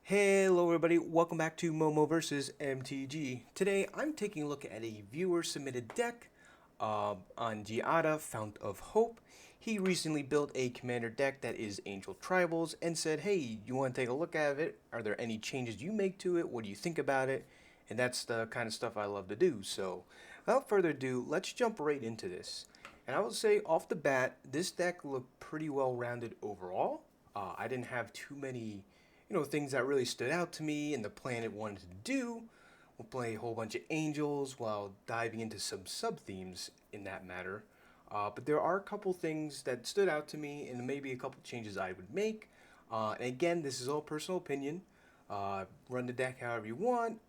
Hello everybody, welcome back to Momo vs. MTG. Today I'm taking a look at a viewer submitted deck on Giada, Fount of Hope. He recently built a commander deck that is Angel Tribals and said, hey, you want to take a look at it? Are there any changes you make to it? What do you think about it? And that's the kind of stuff I love to do. So without further ado, let's jump right into this. And I will say off the bat, this deck looked pretty well rounded overall. I didn't have too many things that really stood out to me and the plan it wanted to do. We'll play a whole bunch of angels while diving into some sub themes in that matter. But there are a couple things that stood out to me and maybe a couple changes I would make. And again, this is all personal opinion. Run the deck however you want,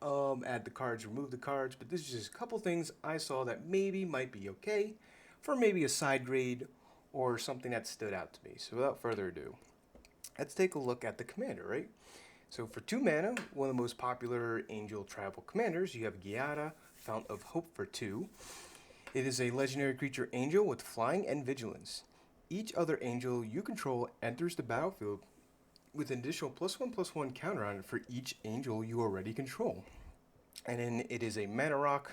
add the cards, remove the cards, but this is just a couple things I saw that maybe might be okay for maybe a side grade or something that stood out to me. So without further ado, let's take a look at the commander, right? So for 2 mana, one of the most popular Angel Tribal commanders, you have Giada, Fount of Hope for 2. It is a legendary creature angel with flying and vigilance. Each other angel you control enters the battlefield with an additional +1/+1 counter on it for each angel you already control. And then it is a mana rock,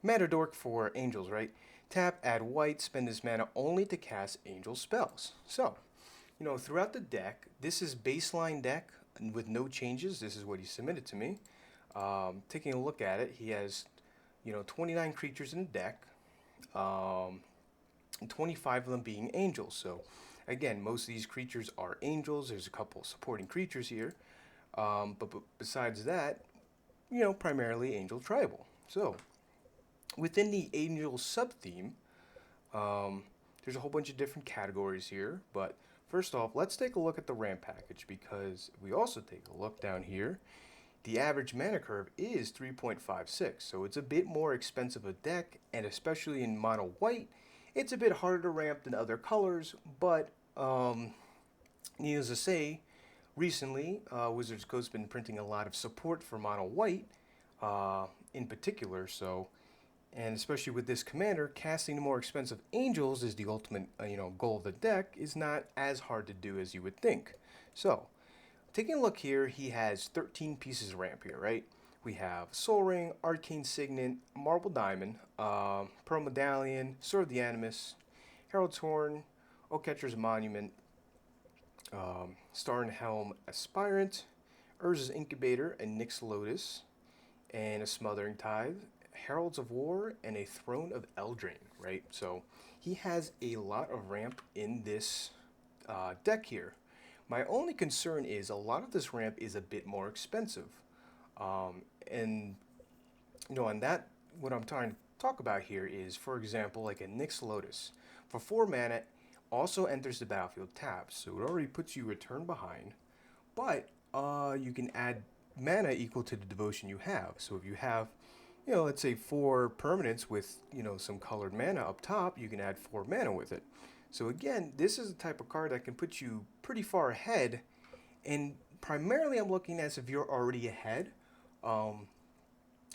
mana dork for angels, right? Tap, add white, spend this mana only to cast angel spells. So, throughout the deck, this is baseline deck with no changes. This is what he submitted to me. Taking a look at it, he has, 29 creatures in the deck, and 25 of them being angels. So, again, most of these creatures are angels. There's a couple supporting creatures here, but besides that, primarily angel tribal. So, within the angel sub theme, there's a whole bunch of different categories here, but first off, let's take a look at the ramp package because we also take a look down here. The average mana curve is 3.56, so it's a bit more expensive a deck, and especially in mono white, it's a bit harder to ramp than other colors, but needless to say, recently Wizards of the Coast has been printing a lot of support for mono white in particular, so and especially with this commander, casting the more expensive angels is the ultimate, goal of the deck is not as hard to do as you would think. So, taking a look here, he has 13 pieces of ramp here, right? We have Soul Ring, Arcane Signet, Marble Diamond, Pearl Medallion, Sword of the Animus, Herald's Horn, Oakechar's Monument, Star and Helm Aspirant, Urza's Incubator, and Nyx Lotus, and a Smothering Tithe, Heralds of War, and a Throne of Eldraine, right? So he has a lot of ramp in this deck here. My only concern is a lot of this ramp is a bit more expensive. And, on that, what I'm trying to talk about here is, for example, like a Nyx Lotus. For 4 mana, also enters the battlefield tapped, so it already puts you return behind, but you can add mana equal to the devotion you have. So if you have let's say 4 permanents with, some colored mana up top, you can add 4 mana with it. So again, this is the type of card that can put you pretty far ahead, and primarily I'm looking at if you're already ahead.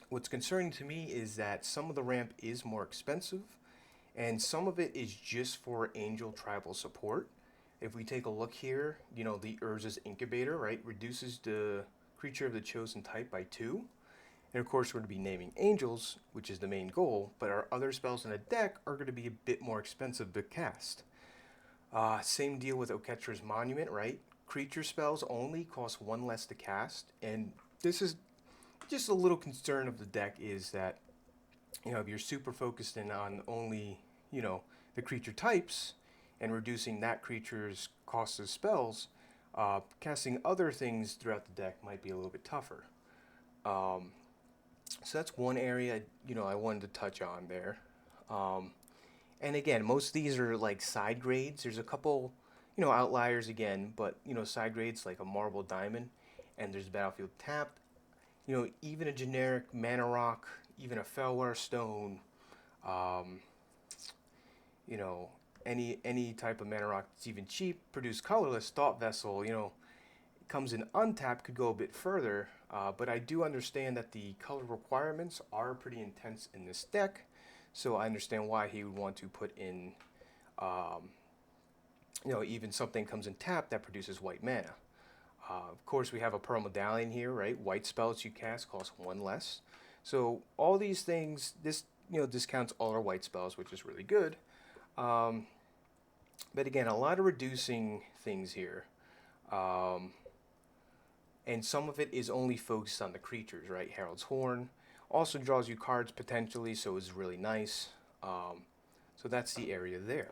What's concerning to me is that some of the ramp is more expensive, and some of it is just for Angel Tribal support. If we take a look here, the Urza's Incubator, right, reduces the creature of the chosen type by 2. And of course, we're going to be naming angels, which is the main goal, but our other spells in the deck are going to be a bit more expensive to cast. Same deal with Oakechar's Monument, right? Creature spells only cost 1 less to cast, and this is just a little concern of the deck is that, if you're super focused in on only, the creature types and reducing that creature's cost of spells, casting other things throughout the deck might be a little bit tougher. So that's one area, I wanted to touch on there. And again, most of these are like side grades. There's a couple, outliers again, but, side grades like a Marble Diamond, and there's Battlefield Tapped. Even a generic Mana Rock, even a Fellwar Stone, you know, any type of Mana Rock that's even cheap, produce colorless, Thought Vessel, comes in untapped, could go a bit further, but I do understand that the color requirements are pretty intense in this deck, so I understand why he would want to put in, even something comes in tapped that produces white mana. Of course, we have a Pearl Medallion here, right? White spells you cast cost 1 less. So all these things, this discounts all our white spells, which is really good. Um, but again, a lot of reducing things here. Um, and some of it is only focused on the creatures, right? Herald's Horn also draws you cards potentially, so it's really nice. So that's the area there.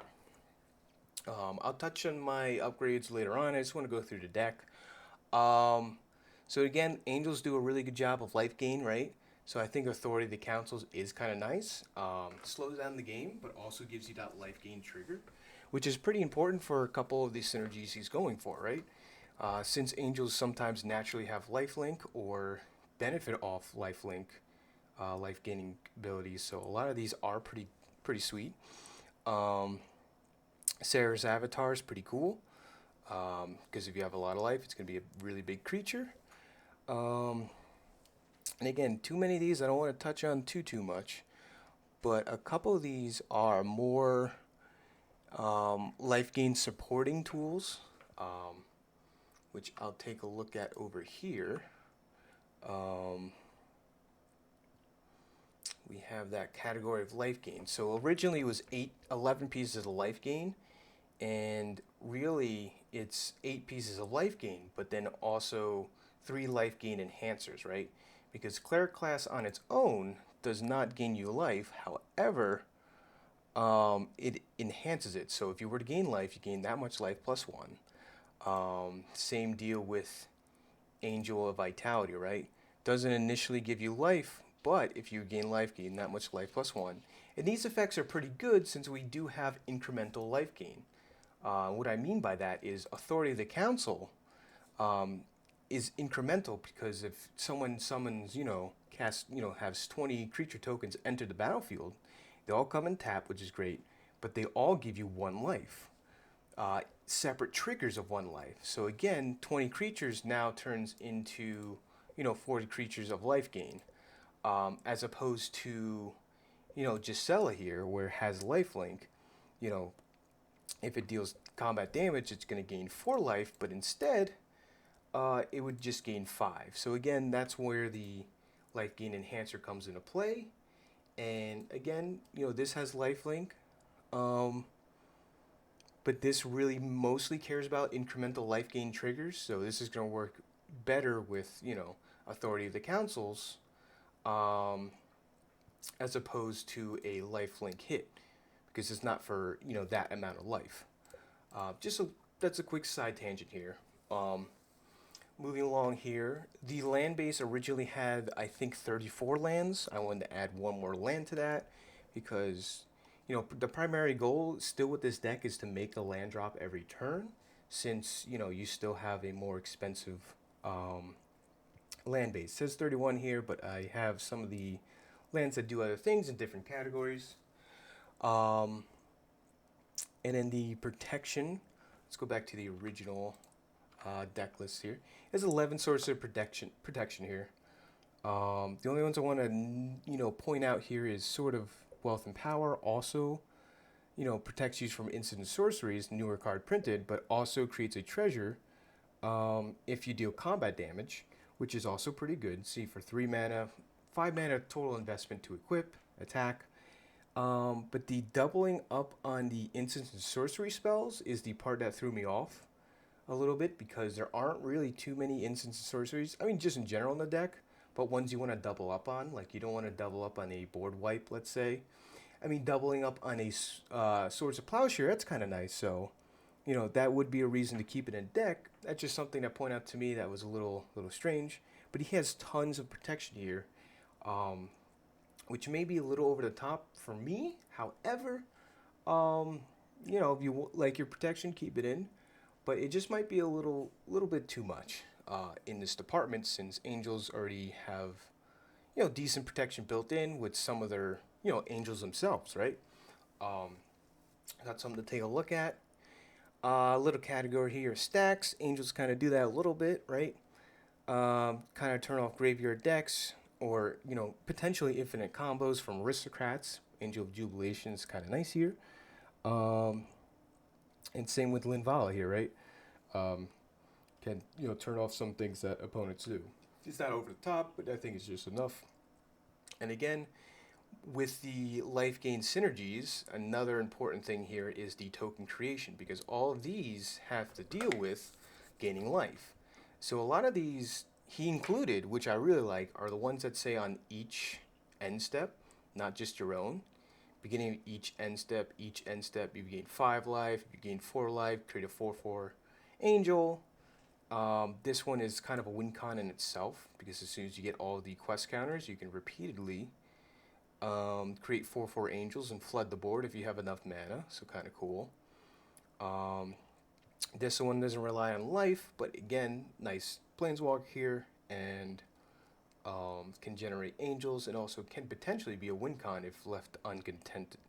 I'll touch on my upgrades later on. I just want to go through the deck. So again, angels do a really good job of life gain, right? So I think Authority of the Councils is kind of nice. Slows down the game, but also gives you that life gain trigger, which is pretty important for a couple of these synergies he's going for, right? Since angels sometimes naturally have lifelink or benefit off lifelink, life gaining abilities, so a lot of these are pretty sweet. Um, Sarah's avatar is pretty cool because if you have a lot of life, it's going to be a really big creature. And again, too many of these I don't want to touch on too much, but a couple of these are more life gain supporting tools, which I'll take a look at over here. We have that category of life gain. So originally it was 11 pieces of life gain, and really it's 8 pieces of life gain, but then also 3 life gain enhancers, right? Because cleric class on its own does not gain you life. However, it enhances it. So if you were to gain life, you gain that much life plus 1. Same deal with Angel of Vitality, right? Doesn't initially give you life, but if you gain life, gain that much life plus 1. And these effects are pretty good since we do have incremental life gain. What I mean by that is Authority of the Council is incremental, because if someone summons, has 20 creature tokens enter the battlefield, they all come and tap, which is great, but they all give you 1 life. Separate triggers of 1 life. So again, 20 creatures now turns into, 40 creatures of life gain, as opposed to, Gisela here, where it has lifelink. If it deals combat damage, it's going to gain 4 life, but instead, it would just gain 5. So again, that's where the life gain enhancer comes into play. And again, this has lifelink. But this really mostly cares about incremental life gain triggers, so this is going to work better with, Authority of the Councils, as opposed to a lifelink hit, because it's not for, that amount of life. That's a quick side tangent here. Moving along here, the land base originally had, I think, 34 lands. I wanted to add 1 more land to that because, the primary goal still with this deck is to make a land drop every turn, since, you still have a more expensive land base. It says 31 here, but I have some of the lands that do other things in different categories. And then the protection, let's go back to the original deck list here. There's 11 sources of protection here. The only ones I want to point out here is sort of Wealth and Power. Also, protects you from instant sorceries, newer card printed, but also creates a treasure if you deal combat damage, which is also pretty good. See, for 3 mana, 5 mana total investment to equip, attack. But the doubling up on the instant and sorcery spells is the part that threw me off a little bit, because there aren't really too many instant sorceries. I mean, just in general in the deck, but ones you want to double up on. Like, you don't want to double up on a board wipe, let's say. I mean, doubling up on a Swords of Plowshare, that's kind of nice. So, that would be a reason to keep it in deck. That's just something that pointed out to me that was a little strange. But he has tons of protection here, which may be a little over the top for me. However, if you like your protection, keep it in. But it just might be a little bit too much in this department, since angels already have, decent protection built in with some of their, angels themselves, right? That's something to take a look at. Little category here, stacks. Angels kind of do that a little bit, right? Kind of turn off graveyard decks, or, potentially infinite combos from aristocrats. Angel of Jubilation is kind of nice here. And same with Linvala here, right? can, turn off some things that opponents do. It's not over the top, but I think it's just enough. And again, with the life gain synergies, another important thing here is the token creation, because all of these have to deal with gaining life. So a lot of these he included, which I really like, are the ones that say on each end step, not just your own. Beginning of each end step, you gain 5 life, you gain 4 life, create a 4/4 angel. This one is kind of a win con in itself, because as soon as you get all the quest counters, you can repeatedly create 4/4 angels and flood the board if you have enough mana, so kind of cool. This one doesn't rely on life, but again, nice planeswalk here, and can generate angels, and also can potentially be a win con if left uncontested,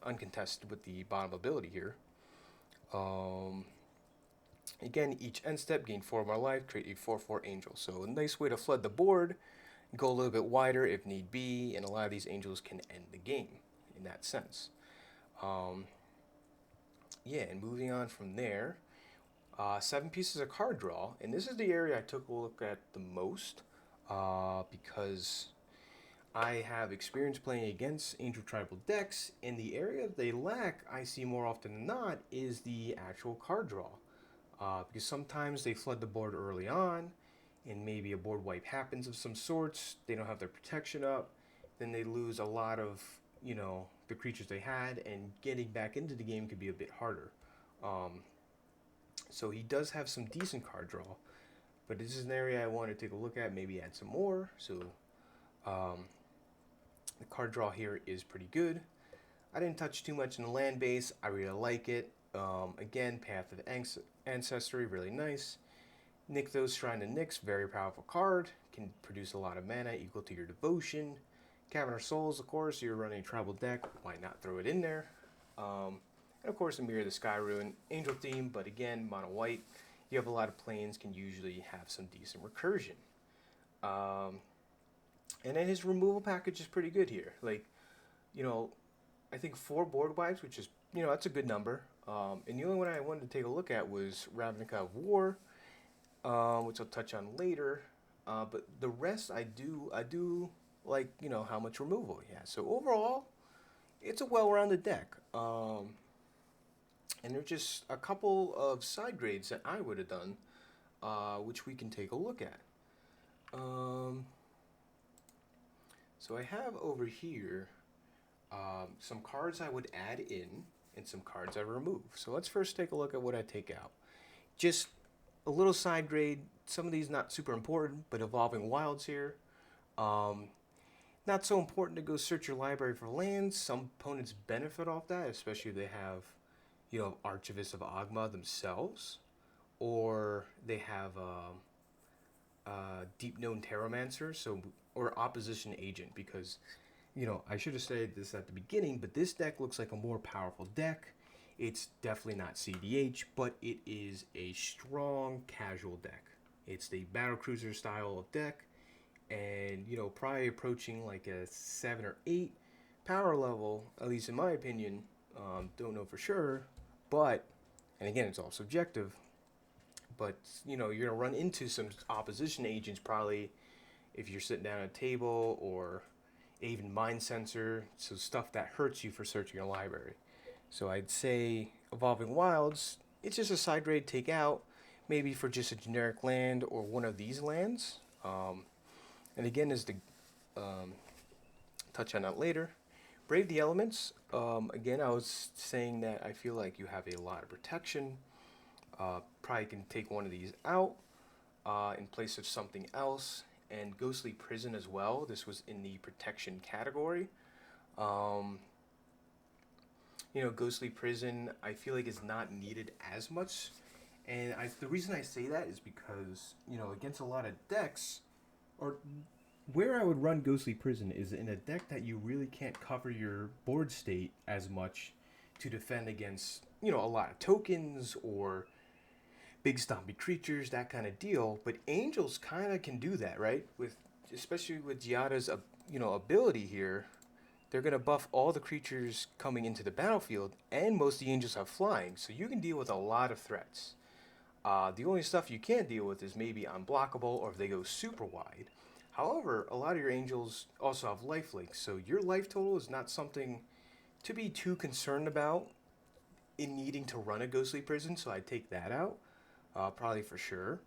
uncontested with the bottom ability here. Again, each end step, gain 4 more life, create a 4/4 angel. So a nice way to flood the board, go a little bit wider if need be, and a lot of these angels can end the game in that sense. Yeah, and moving on from there, 7 pieces of card draw, and this is the area I took a look at the most, because I have experience playing against Angel Tribal decks, and the area they lack, I see more often than not, is the actual card draw. Because sometimes they flood the board early on, and maybe a board wipe happens of some sorts, they don't have their protection up, then they lose a lot of, the creatures they had, and getting back into the game could be a bit harder. So he does have some decent card draw, but this is an area I want to take a look at, maybe add some more. So the card draw here is pretty good. I didn't touch too much in the land base. I really like it. Again, Path of Ancestry, really nice. Nykthos, Shrine to Nyx, very powerful card. Can produce a lot of mana equal to your devotion. Cavern of Souls, of course, you're running a tribal deck. Why not throw it in there? And of course, a Mirror of the Sky Ruin, Angel theme, but again, mono white. You have a lot of planes, can usually have some decent recursion. And then his removal package is pretty good here. Like, I think 4 board wipes, which is, that's a good number. And the only one I wanted to take a look at was Ravnica of War, which I'll touch on later. But the rest I do like, how much removal he has. So overall, it's a well-rounded deck. And there's just a couple of side grades that I would have done, which we can take a look at. So I have over here some cards I would add in and some cards I remove. So let's first take a look at what I take out. Just a little side grade. Some of these not super important, but Evolving Wilds here. Not so important to go search your library for lands. Some opponents benefit off that, especially if they have, Archivist of Ogma themselves, or they have Deep Known Terramancer, or Opposition Agent, because, I should have said this at the beginning, but this deck looks like a more powerful deck. It's definitely not CDH, but it is a strong casual deck. It's the Battlecruiser style of deck, and, probably approaching like a 7 or 8 power level, at least in my opinion. Don't know for sure, but, and again, it's all subjective, but, you're going to run into some opposition agents probably if you're sitting down at a table, or even Mind Sensor, so stuff that hurts you for searching your library. So I'd say Evolving Wilds, it's just a side grade take out, maybe for just a generic land or one of these lands. And again, as the touch on that later. Brave the Elements. Again, I was saying that I feel like you have a lot of protection. Probably can take one of these out in place of something else. And Ghostly Prison as well. This was in the protection category. Ghostly Prison, I feel like is not needed as much. And the reason I say that is because, against a lot of decks, or where I would run Ghostly Prison is in a deck that you really can't cover your board state as much to defend against, a lot of tokens or big stompy creatures, that kind of deal. But Angels kind of can do that, right? Especially with Giada's, ability here. They're going to buff all the creatures coming into the battlefield, and most of the Angels have flying, so you can deal with a lot of threats. The only stuff you can't deal with is maybe unblockable or if they go super wide. However, a lot of your angels also have life links, so your life total is not something to be too concerned about in needing to run a ghostly prison, so I'd take that out, probably for sure.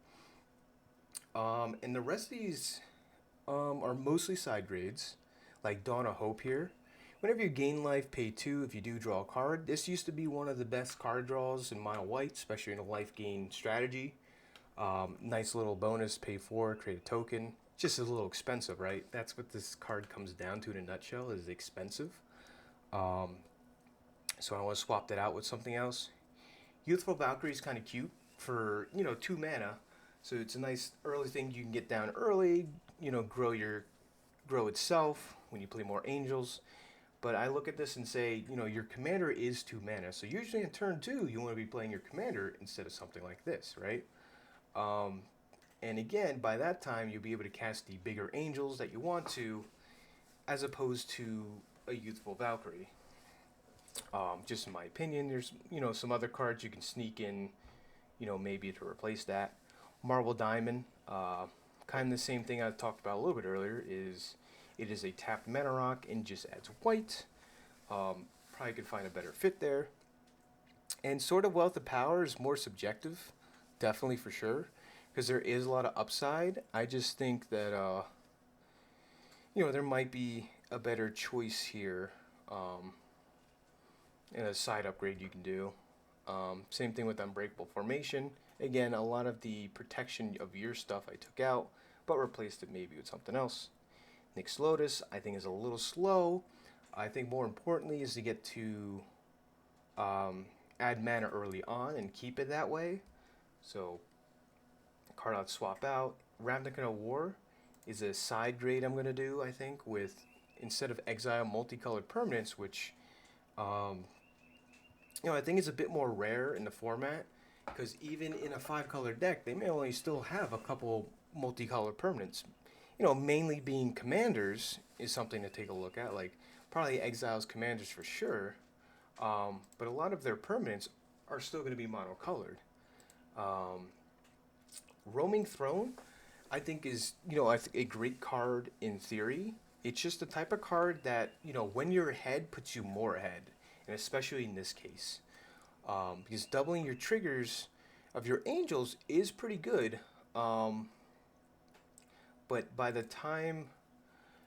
And the rest of these are mostly side grades, like Dawn of Hope here. Whenever you gain life, pay 2 if you do draw a card. This used to be one of the best card draws in mono white, especially in a life gain strategy. Nice little bonus, pay 4, create a token. Just a little expensive, right? That's what this card comes down to in a nutshell, is expensive. So I want to swap that out with something else. Youthful Valkyrie is kind of cute for, 2 mana. So it's a nice early thing you can get down early, grow itself when you play more angels. But I look at this and say, your commander is 2 mana. So usually in turn 2, you want to be playing your commander instead of something like this, right? And again, by that time, you'll be able to cast the bigger angels that you want to, as opposed to a Youthful Valkyrie. Just in my opinion, there's, some other cards you can sneak in, maybe to replace that. Marble Diamond, kind of the same thing I talked about a little bit earlier, is it is a tapped mana rock and just adds white. Probably could find a better fit there. And Sword of Wealth of Power is more subjective, definitely for sure, because there is a lot of upside. I just think that, there might be a better choice here. And a side upgrade you can do. Same thing with Unbreakable Formation. Again, a lot of the protection of your stuff I took out, but replaced it maybe with something else. Nyx Lotus, I think, is a little slow. I think more importantly is to get to add mana early on and keep it that way. So, card I'd swap out. Ravnica of War is a side grade I'm going to do, I think, with, instead of exile, multicolored permanents, which I think it's a bit more rare in the format, because even in a 5-color deck, they may only still have a couple multicolored permanents. Mainly being commanders is something to take a look at, like probably exiles commanders for sure, but a lot of their permanents are still going to be monocolored. Roaming Throne, I think, is, a great card in theory. It's just the type of card that, when you're ahead, puts you more ahead. And especially in this case. Because doubling your triggers of your angels is pretty good. But by the time,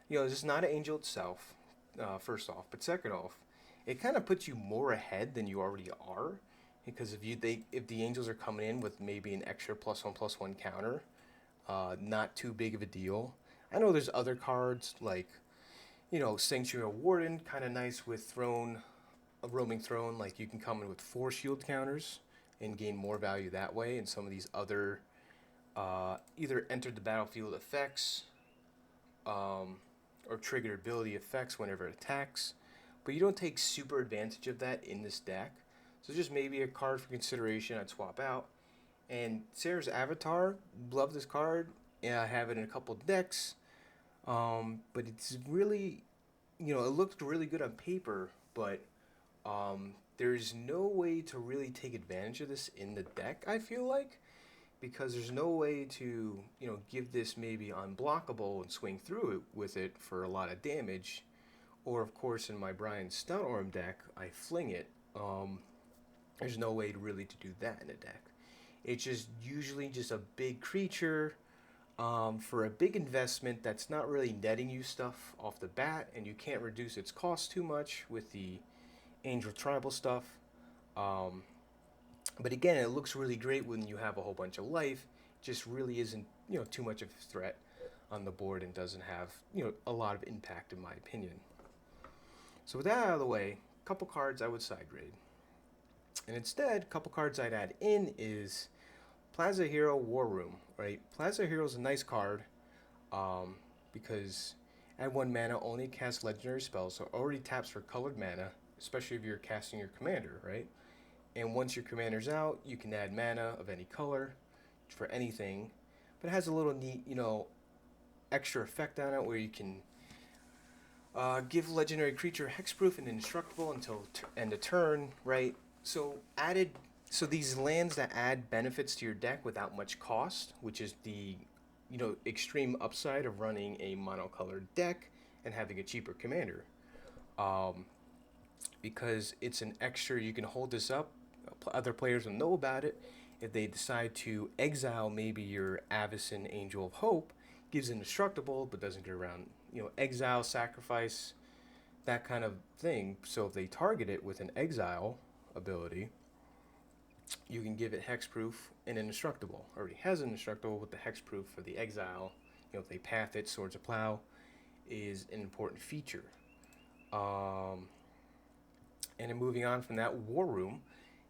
this is not an angel itself, first off. But second off, it kind of puts you more ahead than you already are. Because if the angels are coming in with maybe an extra +1/+1 counter, not too big of a deal. I know there's other cards like, Sanctuary Warden, kind of nice with a Roaming Throne. Like, you can come in with 4 shield counters and gain more value that way. And some of these other either enter the battlefield effects or trigger ability effects whenever it attacks. But you don't take super advantage of that in this deck. So just maybe a card for consideration I'd swap out. And Sarah's Avatar, love this card. Yeah, I have it in a couple decks. But it's really, it looks really good on paper, but there's no way to really take advantage of this in the deck, I feel like, because there's no way to, give this maybe unblockable and swing through it with it for a lot of damage. Or, of course, in my Brian Stuntorm deck, I fling it. There's no way really to do that in a deck. It's just usually just a big creature for a big investment that's not really netting you stuff off the bat, and you can't reduce its cost too much with the Angel Tribal stuff. But again, it looks really great when you have a whole bunch of life. It just really isn't, too much of a threat on the board and doesn't have, a lot of impact in my opinion. So with that out of the way, a couple cards I would side grade. And instead, a couple cards I'd add in is Plaza Hero War Room, right? Plaza Hero is a nice card because at 1 mana only casts legendary spells, so already taps for colored mana, especially if you're casting your commander, right? And once your commander's out, you can add mana of any color for anything, but it has a little neat, extra effect on it where you can give legendary creature hexproof and indestructible until end of turn, right? So added So these lands that add benefits to your deck without much cost, which is the extreme upside of running a monocolored deck and having a cheaper commander. Um, because it's an extra, you can hold this up. Other players will know about it. If they decide to exile maybe your Avacyn Angel of Hope, gives indestructible but doesn't get around, exile, sacrifice, that kind of thing. So if they target it with an exile ability, you can give it hexproof and indestructible. Already has indestructible with the hexproof for the exile. If they path it, Swords of Plow is an important feature. And then moving on from that, War Room.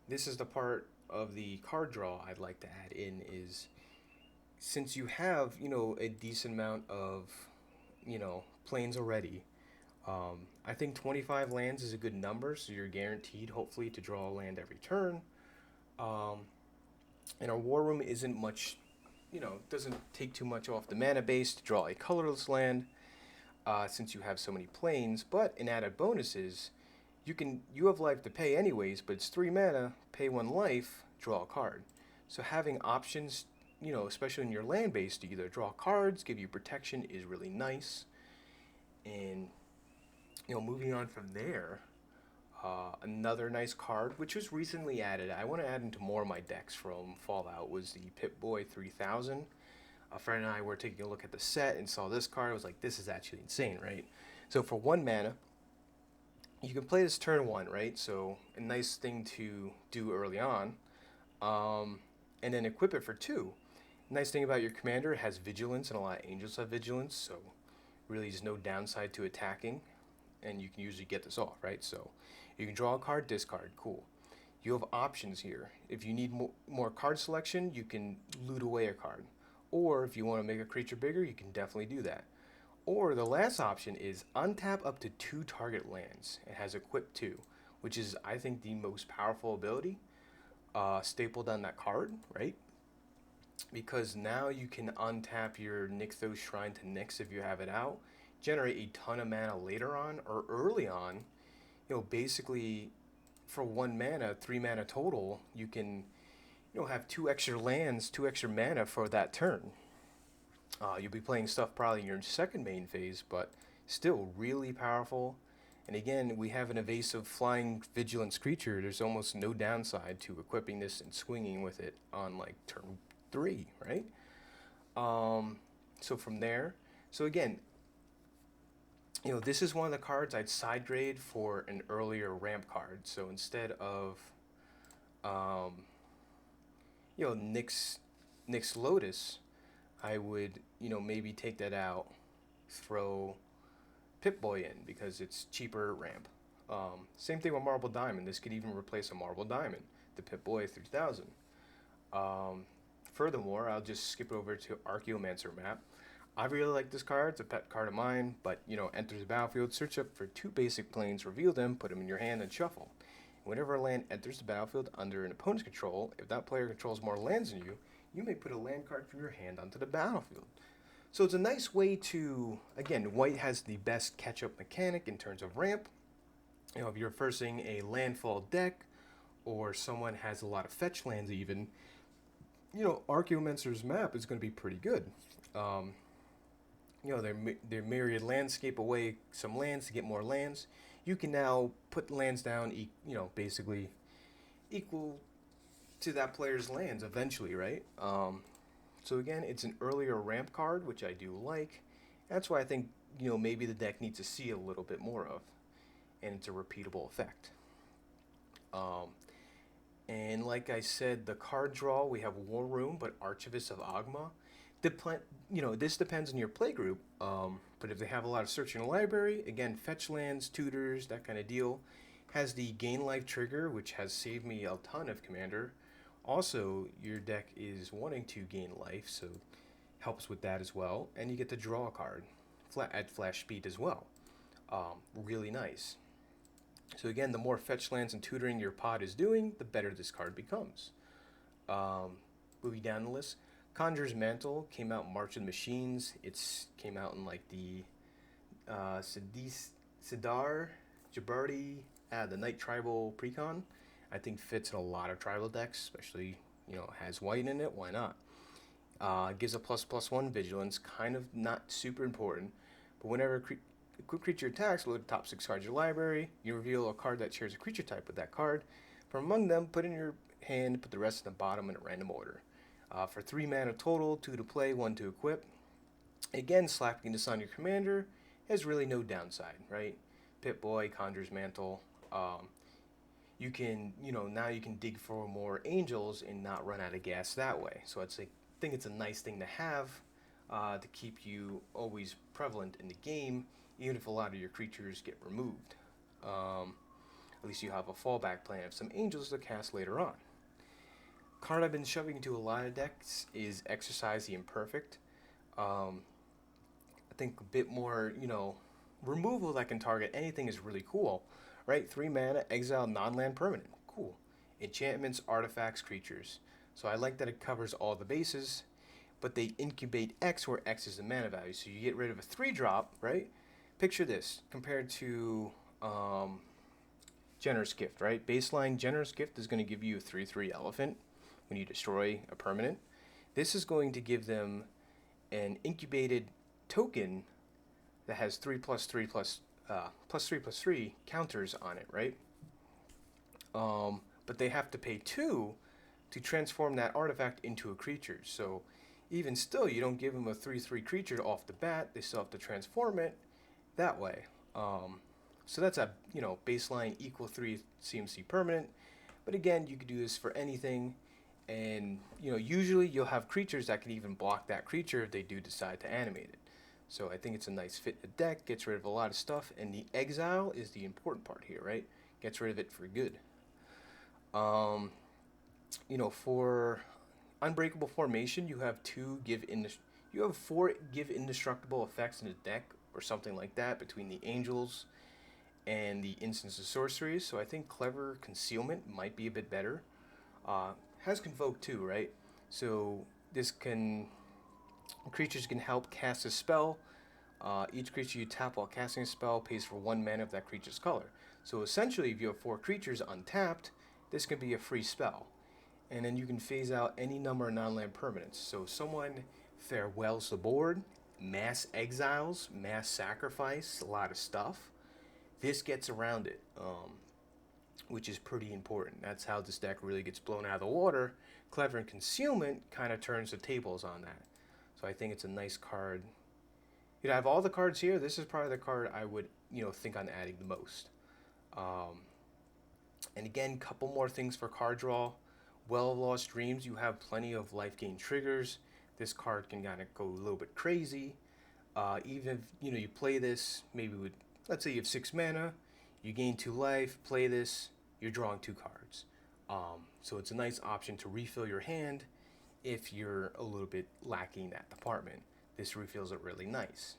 This is the part of the card draw I'd like to add in is since you have, a decent amount of, planes already, I think 25 lands is a good number, so you're guaranteed, hopefully, to draw a land every turn. And our War Room isn't much, doesn't take too much off the mana base to draw a colorless land, since you have so many planes. But in added bonuses, you have life to pay anyways, but it's 3 mana, pay 1 life, draw a card. So having options, especially in your land base, to either draw cards, give you protection is really nice. And moving on from there, another nice card, which was recently added, I want to add into more of my decks from Fallout, was the Pip-Boy 3000. A friend and I were taking a look at the set and saw this card. I was like, this is actually insane, right? So for 1 mana, you can play this turn 1, right? So a nice thing to do early on. And then equip it for 2. Nice thing about your commander, it has vigilance, and a lot of angels have vigilance, so really there's no downside to attacking, and you can usually get this off, right? So you can draw a card, discard, cool. You have options here. If you need more card selection, you can loot away a card. Or if you want to make a creature bigger, you can definitely do that. Or the last option is untap up to 2 target lands. It has equip 2, which is, I think, the most powerful ability stapled on that card, right? Because now you can untap your Nykthos Shrine to Nyx if you have it out, generate a ton of mana later on or early on. Basically for 1 mana, 3 mana total, you can have 2 extra lands, 2 extra mana for that turn. You'll be playing stuff probably in your second main phase, but still really powerful. And again, we have an evasive flying vigilance creature. There's almost no downside to equipping this and swinging with it on like turn 3, right? So from there, so again, this is one of the cards I'd side grade for an earlier ramp card. So instead of, Nyx Lotus, I would, maybe take that out, throw Pip-Boy in because it's cheaper ramp. Same thing with Marble Diamond. This could even replace a Marble Diamond, the Pip-Boy 3000. Furthermore, I'll just skip over to Archaeomancer map. I really like this card. It's a pet card of mine, but, enters the battlefield, search up for 2 basic planes, reveal them, put them in your hand, and shuffle. Whenever a land enters the battlefield under an opponent's control, if that player controls more lands than you, you may put a land card from your hand onto the battlefield. So it's a nice way to, again, white has the best catch-up mechanic in terms of ramp. If you're versing a landfall deck, or someone has a lot of fetch lands even, Archaeomancer's map is going to be pretty good. Their myriad landscape away some lands to get more lands. You can now put lands down, basically equal to that player's lands eventually, right? So again, it's an earlier ramp card, which I do like. That's why I think, maybe the deck needs to see a little bit more of. And it's a repeatable effect. And like I said, the card draw, we have War Room, but Archivist of Ogma. This depends on your play group, but if they have a lot of search in the library, again, fetch lands, tutors, that kind of deal. Has the gain life trigger, which has saved me a ton of commander. Also, your deck is wanting to gain life, so helps with that as well. And you get to draw a card at flash speed as well. Really nice. So again, the more fetch lands and tutoring your pod is doing, the better this card becomes. Moving down the list, Conjurer's Mantle came out in March of the Machines. It's came out in like the Sidar, Jabardi, the Night Tribal Precon. I think fits in a lot of tribal decks, especially, has white in it. Why not? Gives a ++1 vigilance, kind of not super important, but whenever a creature attacks, look at the top 6 cards of your library. You reveal a card that shares a creature type with that card. From among them, put in your hand, put the rest in the bottom in a random order. For 3 mana total, 2 to play, 1 to equip. Again, slapping this on your commander has really no downside, right? Pip-Boy, Conjurer's Mantle. You can, now you can dig for more angels and not run out of gas that way. So I think it's a nice thing to have to keep you always prevalent in the game, even if a lot of your creatures get removed. At least you have a fallback plan of some angels to cast later on. Card I've been shoving into a lot of decks is Exercise the Imperfect. I think a bit more, removal that can target anything is really cool, right? 3 mana, exile non-land permanent. Cool. Enchantments, artifacts, creatures. So I like that it covers all the bases, but they incubate X where X is the mana value. So you get rid of a 3-drop, right? Picture this compared to Generous Gift, right? Baseline Generous Gift is going to give you a 3/3 elephant when you destroy a permanent. This is going to give them an incubated token that has 3+3+3 counters on it, right? But they have to pay 2 to transform that artifact into a creature. So even still, you don't give them a 3/3 creature off the bat. They still have to transform it that way. So that's a baseline equal 3 CMC permanent. But again, you could do this for anything. And usually you'll have creatures that can even block that creature if they do decide to animate it. So I think it's a nice fit in the deck, gets rid of a lot of stuff, and the exile is the important part here, right? Gets rid of it for good. For Unbreakable Formation, you have 4 give indestructible effects in the deck, or something like that, between the angels and the instants of sorceries. So I think Clever Concealment might be a bit better. Has Convoke too, right? So creatures can help cast a spell. Each creature you tap while casting a spell pays for 1 mana of that creature's color. So essentially, if you have 4 creatures untapped, this can be a free spell. And then you can phase out any number of non-land permanents. So someone farewells the board, mass exiles, mass sacrifice, a lot of stuff. This gets around it, which is pretty important. That's how this deck really gets blown out of the water. Clever and Concealment kind of turns the tables on that. So I think it's a nice card. I have all the cards here. This is probably the card I would, think on adding the most. And again, couple more things for card draw. Well of Lost Dreams, you have plenty of life gain triggers. This card can kind of go a little bit crazy. Even if, you play this, maybe with, let's say you have 6 mana, you gain 2 life, play this, you're drawing 2 cards. So it's a nice option to refill your hand if you're a little bit lacking that department. This refills it really nice.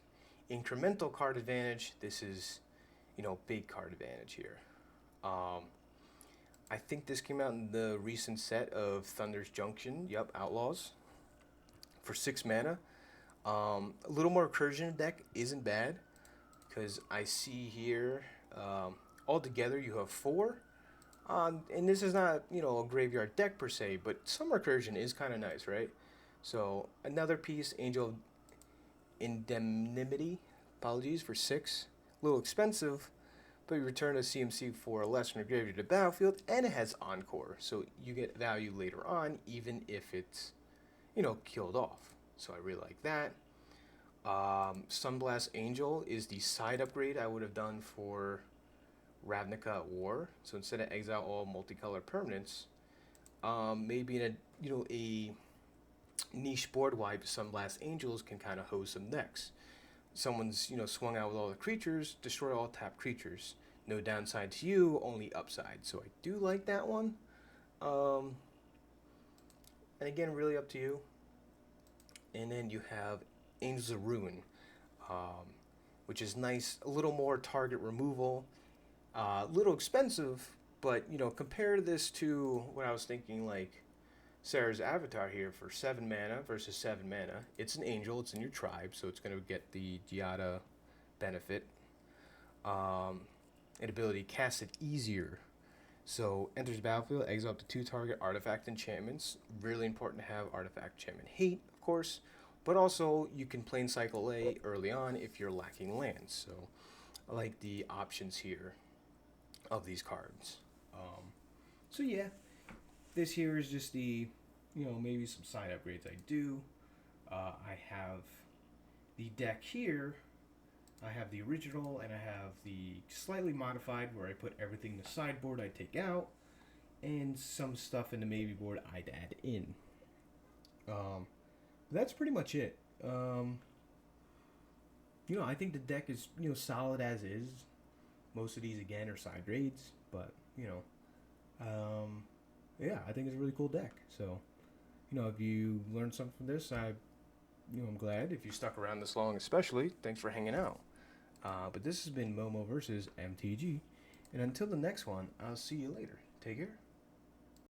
Incremental card advantage, this is, big card advantage here. I think this came out in the recent set of Thunder's Junction, Outlaws, for 6 mana. A little more recursion deck isn't bad, because I see here, altogether you have 4. And this is not, a graveyard deck per se, but some recursion is kind of nice, right? So another piece, Angel Indemnity, apologies, for 6. A little expensive, but you return a CMC for less from your graveyard to the battlefield, and it has Encore, so you get value later on, even if it's, killed off. So I really like that. Sunblast Angel is the side upgrade I would have done for Ravnica at War. So instead of exile all multicolored permanents, maybe in a niche board wipe, Sunblast Angels can kind of host some decks. Someone's swung out with all the creatures, destroy all tapped creatures. No downside to you, only upside. So I do like that one. And again, really up to you. And then you have Angels of Ruin, which is nice. A little more target removal. A little expensive, but compare this to what I was thinking, like Sarah's Avatar here for 7 mana versus 7 mana. It's an angel, it's in your tribe, so it's going to get the Giada benefit. An ability to cast it easier So enters the battlefield, exile up to 2 target artifact enchantments. Really important to have artifact enchantment hate, of course. But also you can plane cycle A early on if you're lacking lands. So I like the options here of these cards. So yeah, this here is just the, maybe some side upgrades I do. I have the deck here. I have the original and I have the slightly modified where I put everything in the sideboard I take out and some stuff in the maybe board I'd add in. That's pretty much it. I think the deck is, solid as is. Most of these, again, are side raids, but, yeah, I think it's a really cool deck. So, if you learned something from this, I'm glad. If you stuck around this long, especially, thanks for hanging out. But this has been Momo versus MTG. And until the next one, I'll see you later. Take care.